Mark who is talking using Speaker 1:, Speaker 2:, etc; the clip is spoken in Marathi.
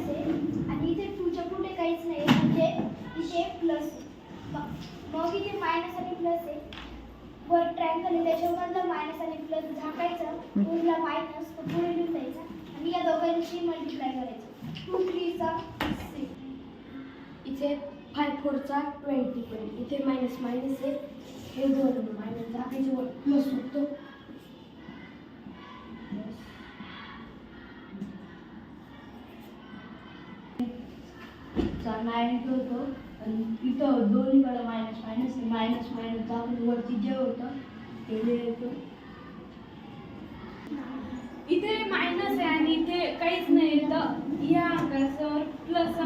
Speaker 1: मायनस आहे आणि इथे 2च्या पुढे काहीच नाही म्हणजे इथे प्लस आहे. मग इथे मायनस आणि प्लस आहे. वर ट्रायंगल आहे त्याच्यामधलं मायनस आणि प्लस झाकायचं उरला मायनस तो पुढे लिहून द्यायचा आणि या दोघांची मल्टिप्लाय करायचं 2 3 चा 6.
Speaker 2: इथे 5 4 चा 20 पण इथे मायनस मायनस आहे हे दोन मायनस झाकायचे वर प्लस होतो. चा 9 होतो आणि इथं दोन्हीकडे मायनस मायनस मायनस मायनस झाकून वरती जे होतं ते लिहायचं.
Speaker 3: इथे मायनस आहे आणि इथे काहीच नाही तर या अंकासवर प्लस